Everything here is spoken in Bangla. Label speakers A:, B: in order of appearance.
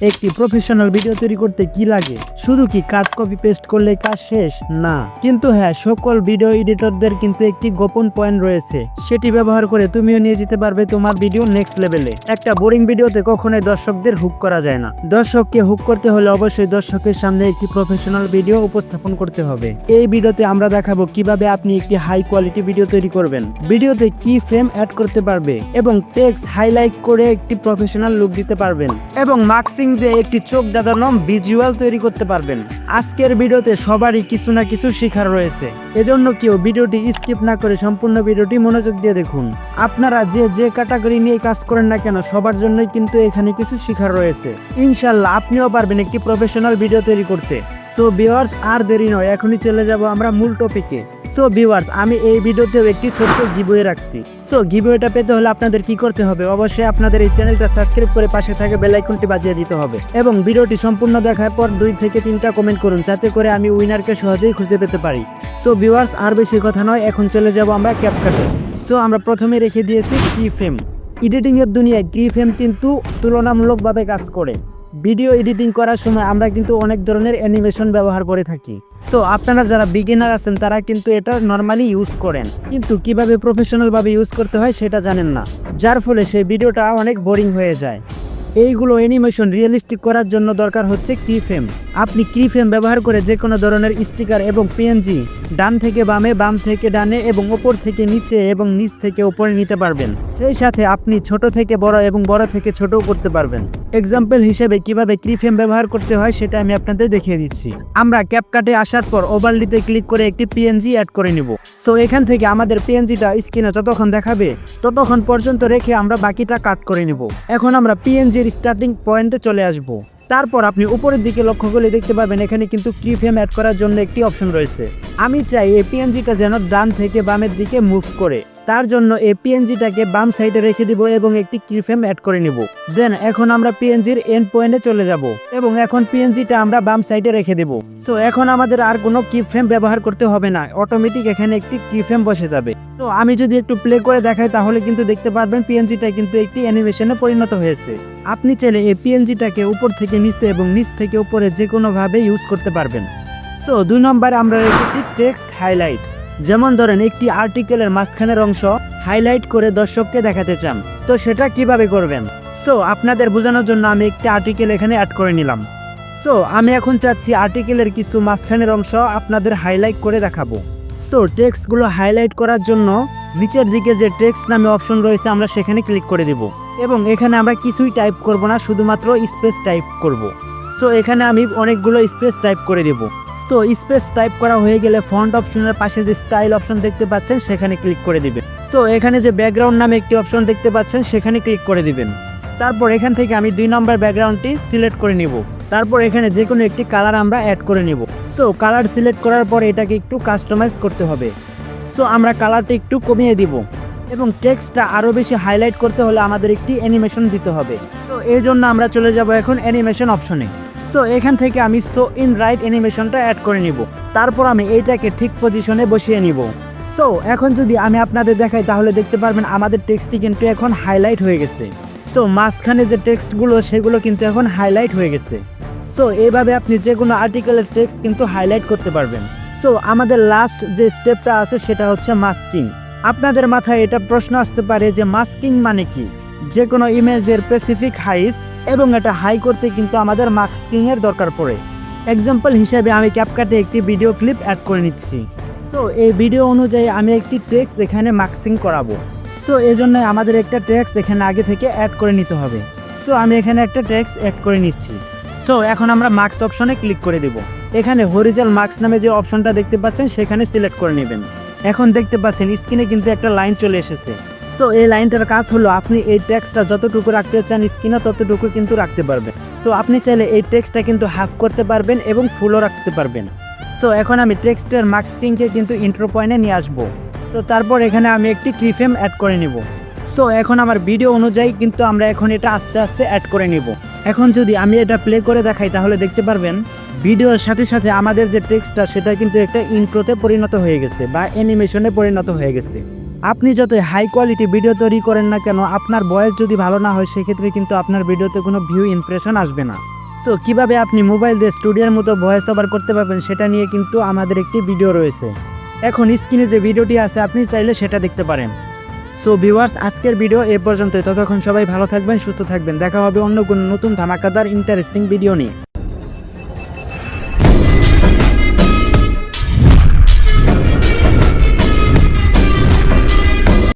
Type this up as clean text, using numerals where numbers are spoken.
A: একটি প্রফেশনাল ভিডিও তৈরি করতে কি লাগে? শুধু কি কাট কপি পেস্ট করলে কাজ শেষ? না, কিন্তু হ্যাঁ, সকল ভিডিও এডিটরদের কিন্তু একটি গোপন পয়েন্ট রয়েছে। সেটি ব্যবহার করে তুমিও নিয়ে যেতে পারবে তোমার ভিডিও নেক্সট লেভেলে। একটা বোরিং ভিডিওতে কখনোই দর্শকদের হুক করা যায় না। দর্শককে হুক করতে হলে অবশ্যই দর্শকের সামনে একটি প্রফেশনাল ভিডিও উপস্থাপন করতে হবে। এই ভিডিওতে আমরা দেখাবো কিভাবে আপনি একটি হাই কোয়ালিটি ভিডিও তৈরি করবেন, ভিডিওতে কি ফ্রেম অ্যাড করতে পারবে এবং টেক্সট হাইলাইট করে একটি প্রফেশনাল লুক দিতে পারবেন এবং মার্কসিং দিয়ে একটি চোখ ধাঁধানো ভিজুয়াল তৈরি করতে পারবেন। আজকের ভিডিওতে সবারই কিছু না কিছু শেখার রয়েছে, এজন্য কেউ ভিডিওটি স্কিপ না করে সম্পূর্ণ ভিডিওটি মনোযোগ দিয়ে দেখুন। আপনারা যে ক্যাটাগরি নিয়ে কাজ করেন না কেন, সবার জন্যই কিন্তু এখানে কিছু শেখার রয়েছে। ইনশাল্লাহ আপনিও পারবেন একটি প্রফেশনাল ভিডিও তৈরি করতে। সো ভিউয়ার্স, আর দেরি নয়, এখনই চলে যাব আমরা মূল টপিকে। সো ভিউয়ার্স, আমি এই ভিডিওতেও একটি ছোট্ট গিভওয়ে রাখছি। সো গিভওয়েটা পেতে হলে আপনাদের কি করতে হবে? অবশ্যই আপনাদের এই চ্যানেলটা সাবস্ক্রাইব করে পাশে থাকে বেল আইকনটি বাজিয়ে দিতে হবে এবং ভিডিওটি সম্পূর্ণ দেখার পর 2 থেকে 3টা কমেন্ট করুন, যাতে করে আমি উইনারকে সহজেই খুঁজে পেতে পারি। সো ভিউয়ার্স, আর বেশি কথা নয়, এখন চলে যাব আমরা ক্যাপকাটে। সো আমরা প্রথমে রেখে দিয়েছি কি ফ্রেম। এডিটিং এর দুনিয়ায় কি ফ্রেম কিন্তু তুলনামূলকভাবে কাজ করে। ভিডিও এডিটিং করার সময় আমরা কিন্তু অনেক ধরনের অ্যানিমেশন ব্যবহার করে থাকি। সো আপনারা যারা বিগিনার আছেন তারা কিন্তু এটা নর্মালি ইউজ করেন, কিন্তু কিভাবে প্রফেশনাল ভাবে ইউজ করতে হয় সেটা জানেন না, যার ফলে সেই ভিডিওটা অনেক বোরিং হয়ে যায়। এইগুলো অ্যানিমেশন রিয়েলিস্টিক করার জন্য দরকার হচ্ছে কি ফ্রেম। আপনি কি ফ্রেম ব্যবহার করে যে কোনো ধরনের স্টিকার এবং পিএনজি ডান থেকে বামে, বাম থেকে ডানে এবং ওপর থেকে নিচে এবং নিচ থেকে উপরে নিতে পারবেন। সেই সাথে আপনি ছোট থেকে বড় এবং বড় থেকে ছোটও করতে পারবেন। এক্সাম্পল হিসেবে কিভাবে কি ফ্রেম ব্যবহার করতে হয় সেটা আমি আপনাদের দেখিয়ে দিচ্ছি। আমরা ক্যাপকাটে আসার পর ওভারলিতে ক্লিক করে একটি পিএনজি অ্যাড করে নিব। সো এখান থেকে আমাদের পিএনজিটা স্ক্রিনে যতক্ষণ দেখাবে ততক্ষণ পর্যন্ত রেখে আমরা বাকিটা কাট করে নিব। এখন আমরা পিএনজির স্টার্টিং পয়েন্টে চলে আসব। তারপর আপনি উপরের দিকে লক্ষ্য করলে দেখতে পাবেন এখানে কিন্তু কি ফ্রেম অ্যাড করার জন্য একটি অপশন রয়েছে। আমি চাই এই পিএনজিটা যেন ডান থেকে বামের দিকে মুভ করে, তার জন্য এই পিএনজিটাকে বাম সাইডে রেখে দিব এবং একটি কি ফ্রেম অ্যাড করে নিব। দেন এখন আমরা পিএনজির এন্ড পয়েন্টে চলে যাব এবং এখন পিএনজিটা আমরা বাম সাইডে রেখে দেব। সো এখন আমাদের আর কোনো কি ফ্রেম ব্যবহার করতে হবে না, অটোমেটিক এখানে একটি কি ফ্রেম বসে যাবে। তো আমি যদি একটু প্লে করে দেখাই তাহলে কিন্তু দেখতে পারবেন পিএনজিটা কিন্তু একটি অ্যানিমেশনে পরিণত হয়েছে। আপনি চাইলে এই পিএনজিটাকে উপর থেকে নিচে এবং নিচ থেকে উপরে যে কোনোভাবে ইউজ করতে পারবেন। সো 2 নম্বরে আমরা রেখেছি টেক্সট হাইলাইট। যেমন ধরেন একটি আর্টিকেলের মাঝখানের অংশ হাইলাইট করে দর্শককে দেখাতে চান, তো সেটা কিভাবে করবেন? সো আপনাদের বোঝানোর জন্য আমি একটি আর্টিকেল এখানে অ্যাড করে নিলাম। সো আমি এখন চাচ্ছি আর্টিকেলের কিছু মাঝখানের অংশ আপনাদের হাইলাইট করে দেখাবো। সো টেক্সটগুলো হাইলাইট করার জন্য নিচের দিকে যে টেক্সট নামে অপশন রয়েছে আমরা সেখানে ক্লিক করে দেব এবং এখানে আমরা কিছুই টাইপ করব না, শুধুমাত্র স্পেস টাইপ করব। সো এখানে আমি অনেকগুলো স্পেস টাইপ করে দেব। সো স্পেস টাইপ করা হয়ে গেলে ফন্ট অপশনের পাশে যে স্টাইল অপশন দেখতে পাচ্ছেন সেখানে ক্লিক করে দিবেন। সো এখানে যে ব্যাকগ্রাউন্ড নামে একটি অপশন দেখতে পাচ্ছেন সেখানে ক্লিক করে দিবেন। তারপর এখান থেকে আমি 2 নম্বর ব্যাকগ্রাউন্ডটি সিলেক্ট করে নিব। তারপর এখানে যে কোনো একটি কালার আমরা অ্যাড করে নিব। সো কালার সিলেক্ট করার পর এটাকে একটু কাস্টমাইজ করতে হবে। সো আমরা কালারটা একটু কমিয়ে দিব এবং টেক্সটটা আরও বেশি হাইলাইট করতে হলে আমাদের একটি অ্যানিমেশন দিতে হবে। তো এই জন্য আমরা চলে যাব এখন অ্যানিমেশন অপশনে। সো এখান থেকে আমি শো ইন রাইট অ্যানিমেশনটা অ্যাড করে নিব। তারপর আমি এইটাকে ঠিক পজিশনে বসিয়ে নিব। সো এখন যদি আমি আপনাদের দেখাই তাহলে দেখতে পারবেন আমাদের টেক্সটটি কিন্তু এখন হাইলাইট হয়ে গেছে। সো মাঝখানে যে টেক্সটগুলো সেগুলো কিন্তু এখন হাইলাইট হয়ে গেছে। সো এইভাবে আপনি যে কোনো আর্টিকেলের টেক্সট কিন্তু হাইলাইট করতে পারবেন। সো আমাদের লাস্ট যে স্টেপটা আছে সেটা হচ্ছে মাস্কিং। আপনাদের মাথায় এটা প্রশ্ন আসতে পারে যে মাস্কিং মানে কি? যে কোনো ইমেজের স্পেসিফিক হাইট এবং এটা হাই করতে কিন্তু আমাদের মাস্কিং এর দরকার পড়ে। এক্সাম্পল হিসেবে আমি ক্যাপকাটে একটি ভিডিও ক্লিপ অ্যাড করে নিচ্ছি। সো এই ভিডিও অনুযায়ী আমি একটি টেক্সট এখানে মাস্কিং করাবো। সো এই জন্য আমাদের একটা টেক্সট এখানে আগে থেকে অ্যাড করে নিতে হবে। সো আমি এখানে একটা টেক্সট অ্যাড করে নিচ্ছি। সো এখন আমরা মার্কস অপশনে ক্লিক করে দেব। এখানে হরিজন্টাল মার্কস নামে যে অপশনটা দেখতে পাচ্ছেন সেখানে সিলেক্ট করে নেবেন। এখন দেখতে পাচ্ছেন স্ক্রিনে কিন্তু একটা লাইন চলে এসেছে। সো এই লাইনটার কাজ হলো আপনি এই টেক্সটটা যতটুকু রাখতে চান স্ক্রিনে ততটুকু কিন্তু রাখতে পারবেন। সো আপনি চাইলে এই টেক্সটটা কিন্তু হাফ করতে পারবেন এবং ফুলও রাখতে পারবেন। সো এখন আমি টেক্সটের মাস্কিংকে কিন্তু ইন্ট্রো পয়েন্টে নিয়ে আসবো। সো তারপর এখানে আমি একটি কি ফ্রেম অ্যাড করে নিব। সো এখন আমার ভিডিও অনুযায়ী কিন্তু আমরা এখন এটা আস্তে আস্তে অ্যাড করে নিব। এখন যদি আমি এটা প্লে করে দেখাই তাহলে দেখতে পারবেন ভিডিওর সাথে সাথে আমাদের যে টেক্সটটা সেটা কিন্তু একটা ইন্ট্রোতে পরিণত হয়ে গেছে বা অ্যানিমেশনে পরিণত হয়ে গেছে। আপনি যতই হাই কোয়ালিটি ভিডিও তৈরি করেন না কেন, আপনার ভয়েস যদি ভালো না হয় সেক্ষেত্রে কিন্তু আপনার ভিডিওতে কোনো ভিউ ইমপ্রেশন আসবে না। সো কিভাবে আপনি মোবাইল দিয়ে স্টুডিওর মতো ভয়েস ওভার করতে পারবেন সেটা নিয়ে কিন্তু আমাদের একটি ভিডিও রয়েছে। এখন স্ক্রিনে যে ভিডিওটি আছে আপনি চাইলে সেটা দেখতে পারেন। সো ভিউয়ার্স, আজকের ভিডিও এ পর্যন্তই। ততক্ষণ সবাই ভালো থাকবেন, সুস্থ থাকবেন। দেখা হবে অন্য কোনো নতুন ধামাকাদার ইন্টারেস্টিং ভিডিও নিয়ে।